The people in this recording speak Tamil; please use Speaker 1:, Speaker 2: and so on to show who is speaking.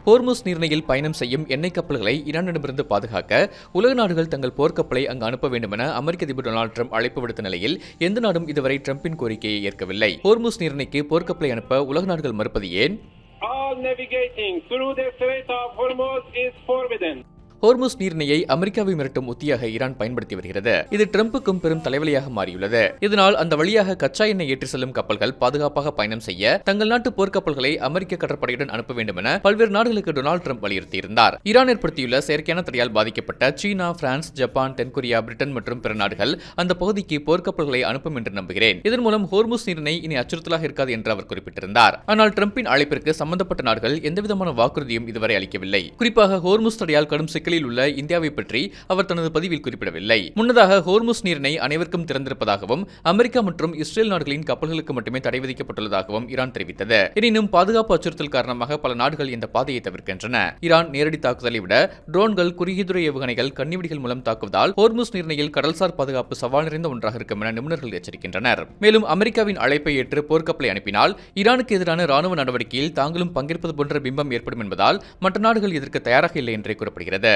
Speaker 1: ஹோர்முஸ் நீரிணையில் பயணம் செய்யும் எண்ணெய் கப்பல்களை ஈரானிடமிருந்து பாதுகாக்க உலக நாடுகள் தங்கள் போர்க்கப்பலை அங்கு அனுப்ப வேண்டும் என அமெரிக்க அதிபர் டொனால்டு ட்ரம்ப் அழைப்பு விடுத்த நிலையில் எந்த நாடும் இதுவரை ட்ரம்பின் கோரிக்கையை ஏற்கவில்லை. ஹோர்முஸ் நீரிணைக்கு போர்க்கப்பலை அனுப்ப உலக நாடுகள் மறுப்பது ஏன்? ஹோர்முஸ் நீரிணையை அமெரிக்காவை மிரட்டும் உத்தியாக ஈரான் பயன்படுத்தி வருகிறது. இது ட்ரம்புக்கும் பெரும் தலைவலியாக மாறியுள்ளது. இதனால் அந்த வழியாக கச்சா எண்ணெய் ஏற்றி செல்லும் கப்பல்கள் பாதுகாப்பாக பயணம் செய்ய தங்கள் நாட்டு போர்க்கப்பல்களை அமெரிக்க கடற்படையுடன் அனுப்ப வேண்டும் என பல்வேறு நாடுகளுக்கு டொனால்டு ட்ரம்ப் வலியுறுத்தியிருந்தார். ஈரான் ஏற்படுத்தியுள்ள செயற்கையான தடையால் பாதிக்கப்பட்ட சீனா, பிரான்ஸ், ஜப்பான், தென்கொரியா, பிரிட்டன் மற்றும் பிற நாடுகள் அந்த பகுதிக்கு போர்க்கப்பல்களை அனுப்பும் என்று நம்புகிறேன். இதன் மூலம் ஹோர்முஸ் நீரிணை இனி அச்சுறுத்தலாக இருக்காது என்று அவர் குறிப்பிட்டிருந்தார். ஆனால் ட்ரம்பின் அழைப்பிற்கு சம்பந்தப்பட்ட நாடுகள் எந்தவிதமான வாக்குறுதியும் இதுவரை அளிக்கவில்லை. குறிப்பாக ஹோர்முஸ் தடையால் கடும் உள்ள இந்தியாவை பற்றி அவர் தனது பதிவில் குறிப்பிடவில்லை. முன்னதாக ஹோர்முஸ் நீரிணை அனைவருக்கும் திறந்திருப்பதாகவும் அமெரிக்கா மற்றும் இஸ்ரேல் நாடுகளின் கப்பல்களுக்கு மட்டுமே தடை விதிக்கப்பட்டுள்ளதாகவும் ஈரான் தெரிவித்தது. எனினும் பாதுகாப்பு அச்சுறுத்தல் காரணமாக பல நாடுகள் இந்த பாதையை தவிர்க்கின்றன. ஈரான் நேரடி தாக்குதலை விட ட்ரோன்கள், குறுகிய ஏவுகணைகள், கண்ணிவெடிகள் மூலம் தாக்குவதால் ஹோர்முஸ் நீரிணையில் கடல்சார் பாதுகாப்பு சவால் நிறைந்த ஒன்றாக இருக்கும் என நிபுணர்கள் எச்சரிக்கின்றனர். மேலும் அமெரிக்காவின் அழைப்பை ஏற்று போர்க்கப்பலை அனுப்பினால் ஈரானுக்கு எதிரான ராணுவ நடவடிக்கையில் தாங்களும் பங்கேற்பது போன்ற பிம்பம் ஏற்படும் என்பதால் மற்ற நாடுகள் இதற்கு தயாராக இல்லை என்றே கூறப்படுகிறது.